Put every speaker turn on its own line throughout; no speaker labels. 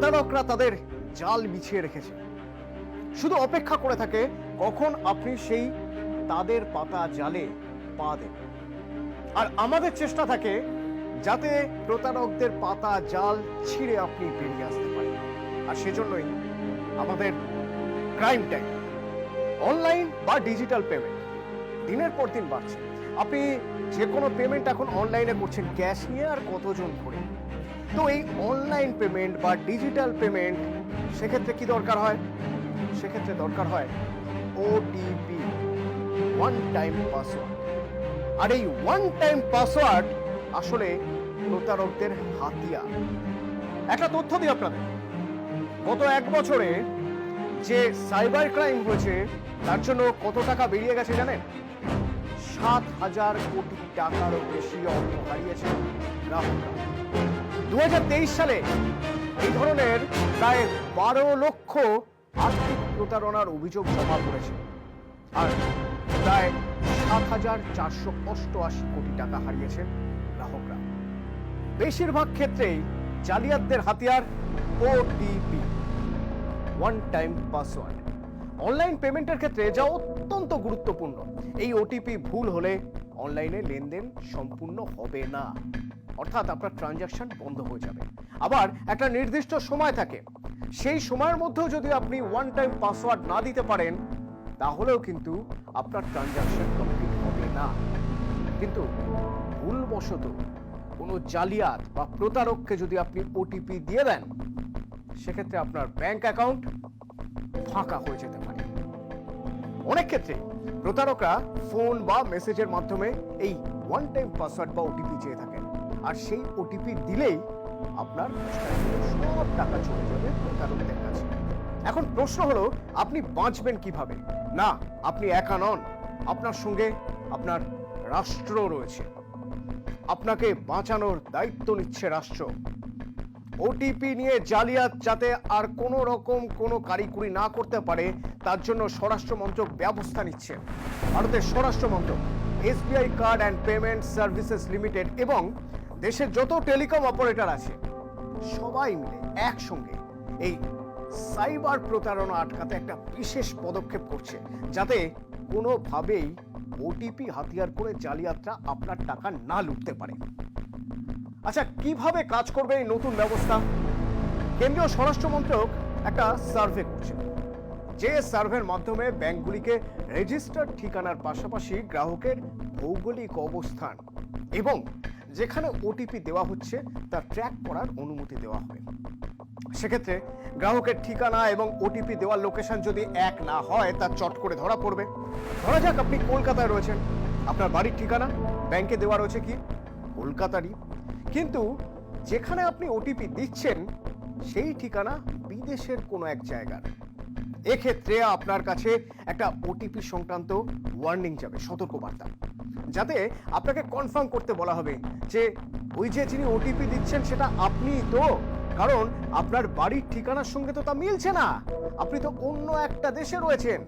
প্রতারকরা তাদের জাল বিছিয়ে রেখেছে, শুধু অপেক্ষা করে থাকে কখন আপনি সেই তাদের পাতা জালে পা দেবেন। আর আমাদের চেষ্টা থাকে যাতে প্রতারকদের পাতা জাল ছিঁড়ে আপনি বেরিয়ে আসতে পারেন। আর সেজন্যই আমাদের ক্রাইম টাইম, অনলাইন বা ডিজিটাল পেমেন্ট দিনের পর দিন বাড়ছে। আপনি যে কোনো পেমেন্ট এখন অনলাইনে করছেন, ক্যাশ নিয়ে আর কতজন করে। তো এই অনলাইন পেমেন্ট বা ডিজিটাল পেমেন্ট, সেক্ষেত্রে কি দরকার হয়? সেক্ষেত্রে দরকার হয় ওটিপি, ওয়ান টাইম পাসওয়ার্ড। আর এই ওয়ান টাইম পাসওয়ার্ড আসলে প্রতারকদের হাতিয়ার। একটা তথ্য দিই আপনাদের, গত 1 বছরে যে সাইবার ক্রাইম হয়েছে তার জন্য কত টাকা বেরিয়ে গেছে জানেন? 7,000 কোটি টাকারও বেশি অর্থ হারিয়েছে গ্রাহকরা। 2023 সালে এই ধরনের প্রায় 12 লক্ষ আর্থিক প্রতারণার অভিযোগ জমা পড়েছে, আর প্রায় 7,488 কোটি টাকা হারিয়েছেন গ্রাহকরা। বেশিরভাগ ক্ষেত্রেই জালিয়াতদের হাতিয়ার OTP, one time password. Online পেমেন্টের ক্ষেত্রে যা অত্যন্ত গুরুত্বপূর্ণ। এই ওটিপি ভুল হলে অনলাইনে লেনদেন সম্পূর্ণ হবে না, অর্থাৎ আপনার ট্রানজাকশন বন্ধ হয়ে যাবে। আবার একটা নির্দিষ্ট সময় থাকে, সেই সময়ের মধ্যেও যদি আপনি ওয়ান টাইম পাসওয়ার্ড না দিতে পারেন তাহলেও কিন্তু আপনার ট্রানজাকশন কমপ্লিট হবে না। কিন্তু ভুলবশত কোনো জালিয়াত বা প্রতারককে যদি আপনি ওটিপি দিয়ে দেন, সেক্ষেত্রে আপনার ব্যাংক অ্যাকাউন্ট ফাঁকা হয়ে যেতে পারে। অনেক ক্ষেত্রে প্রতারকরা ফোন বা মেসেজের মাধ্যমে এই ওয়ান টাইম পাসওয়ার্ড বা ওটিপি চেয়ে থাকেন, আর সেই ওটিপি দিলেই আপনার সব টাকা চলে যাবে প্রতারকদের কাছে। এখন প্রশ্ন হলো, আপনি বাঁচবেন কিভাবে? না, আপনি একা নন, আপনার সঙ্গে আপনার রাষ্ট্র রয়েছে। আপনাকে বাঁচানোর দায়িত্ব নিচ্ছে রাষ্ট্র। ওটিপি নিয়ে জালিয়াত যাতে আর কোনো রকম কোনো কারিকুরি না করতে পারে তার জন্য স্বরাষ্ট্র মন্ত্রক ব্যবস্থা নিচ্ছে। ভারতের স্বরাষ্ট্র মন্ত্রক, SBI card and payment services limited এবং দেশের যত টেলিকম অপারেটর আছে সবাই মিলে একসঙ্গে এই সাইবার প্রতারণা আটকাতে একটা বিশেষ পদক্ষেপ করছে, যাতে কোনোভাবেই ওটিপি হাতিয়ার করে জালিয়াতরা আপনার টাকা না লুটতে পারে। আচ্ছা, কিভাবে কাজ করবে এই নতুন ব্যবস্থা? কেন্দ্রীয় স্বরাষ্ট্র মন্ত্রক একটা সার্ভে করছে, যে সার্ভের মাধ্যমে ব্যাংকগুলিকে রেজিস্টার্ড ঠিকানার পাশাপাশি গ্রাহকের ভৌগোলিক অবস্থান এবং যেখানে ওটিপি দেওয়া হচ্ছে তা ট্র্যাক করার অনুমতি দেওয়া হবে। সেক্ষেত্রে গ্রাহকের ঠিকানা এবং ওটিপি দেওয়ার লোকেশন যদি এক না হয় তা চট করে ধরা পড়বে। ধরা যাক আপনি কলকাতায় রয়েছেন, আপনার বাড়ির ঠিকানা ব্যাংকে দেওয়া রয়েছে কি কলকাতারই, কিন্তু যেখানে আপনি ওটিপি দিচ্ছেন সেই ঠিকানা বিদেশের কোনো এক জায়গার। এক্ষেত্রে আপনার কাছে একটা ওটিপি সংক্রান্ত ওয়ার্নিং যাবে, সতর্কবার্তা, যাতে আপনাকে কনফার্ম করতে বলা হবে যে ওই যে যিনি ওটিপি দিচ্ছেন সেটা আপনিই তো, কারণ আপনার বাড়ির ঠিকানার সঙ্গে তো তা মিলছে না, আপনি তো অন্য একটা দেশে রয়েছেন।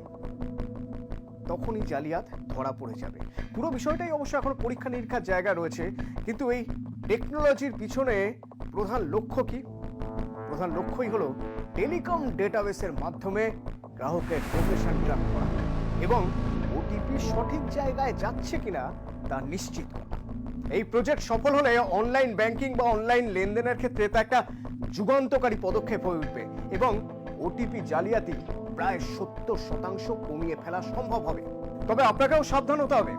তখনই জালিয়াত ধরা পড়ে যাবে। পুরো বিষয়টাই অবশ্য এখন পরীক্ষা নিরীক্ষার জায়গা রয়েছে, কিন্তু এই টেকনোলজির পিছনে প্রধান লক্ষ্য কি? প্রধান লক্ষ্যই হলো টেলিকম ডেটাবেসের মাধ্যমে গ্রাহকের লোকেশন ট্র্যাক করা এবং ওটিপি সঠিক জায়গায় যাচ্ছে কিনা তা নিশ্চিত করা। এই প্রজেক্ট সফল হলে অনলাইন ব্যাংকিং বা অনলাইন লেনদেনের ক্ষেত্রে তা একটা যুগান্তকারী পদক্ষেপ হয়ে উঠবে এবং ওটিপি জালিয়াতি প্রায় 70% কমিয়ে ফেলা সম্ভব হবে। তবে আপনাকেও সাবধান হতে হবে।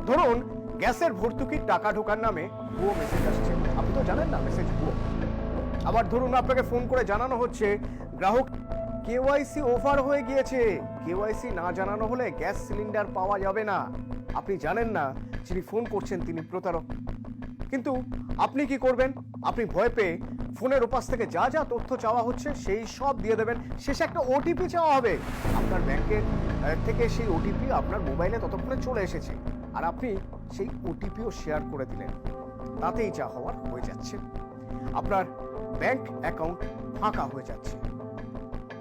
ধরুন গ্যাসের ভর্তুকির টাকা ঢোকার নামে ভুয়ো মেসেজ আসছে, আপনি তো জানেন না মেসেজ ভুয়ো। আবার ধরুন আপনাকে ফোন করে জানানো হচ্ছে গ্রাহক কেওয়াইসি ওভার হয়ে গিয়েছে, কেওয়াইসি না জানানো হলে গ্যাস সিলিন্ডার পাওয়া যাবে না। আপনি জানেন না যিনি ফোন করছেন তিনি প্রতারক, কিন্তু আপনি কি করবেন? আপনি ভয় পেয়ে ফোনের ওপাশ থেকে যা যা তথ্য চাওয়া হচ্ছে সেই সব দিয়ে দেবেন। শেষে একটা ওটিপি চাওয়া হবে, আপনার ব্যাংকের থেকে সেই ওটিপি আপনার মোবাইলে ততক্ষণে চলে এসেছে, আর আপনি সেই ওটিপিও শেয়ার করে দিলেন। তাতেই যা হওয়ার হয়ে যাচ্ছে, আপনার ব্যাংক অ্যাকাউন্ট ফাঁকা হয়ে যাচ্ছে।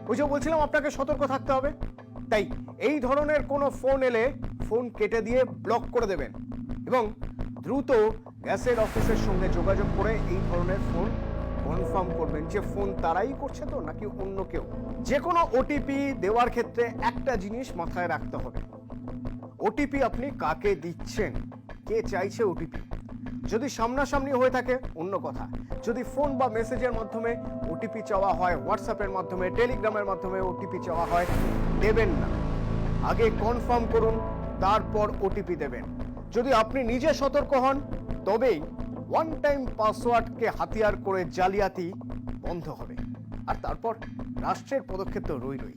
ওই যে বলছিলাম আপনাকে সতর্ক থাকতে হবে। তাই এই ধরনের কোনো ফোন এলে ফোন কেটে দিয়ে ব্লক করে দেবেন এবং দ্রুত গ্যাসের অফিসের সঙ্গে যোগাযোগ করে এই ধরনের ফোন কনফার্ম করবেন যে ফোন তারাই করছে তো নাকি অন্য কেউ। যে কোনো ওটিপি দেওয়ার ক্ষেত্রে একটা জিনিস মাথায় রাখতে হবে, ওটিপি আপনি কাকে দিচ্ছেন, কে চাইছে ওটিপি। যদি সামনাসামনি হয়ে থাকে অন্য কথা, যদি ফোন বা মেসেজের মাধ্যমে ওটিপি চাওয়া হয়, হোয়াটসঅ্যাপের মাধ্যমে, টেলিগ্রামের মাধ্যমে ওটিপি চাওয়া হয়, দেবেন না। আগে কনফার্ম করুন, তারপর ওটিপি দেবেন। যদি আপনি নিজে সতর্ক হন তবেই ওয়ান টাইম পাসওয়ার্ডকে হাতিয়ার করে জালিয়াতি বন্ধ হবে। আর তারপর রাষ্ট্রের পদক্ষেপ তো রইলই।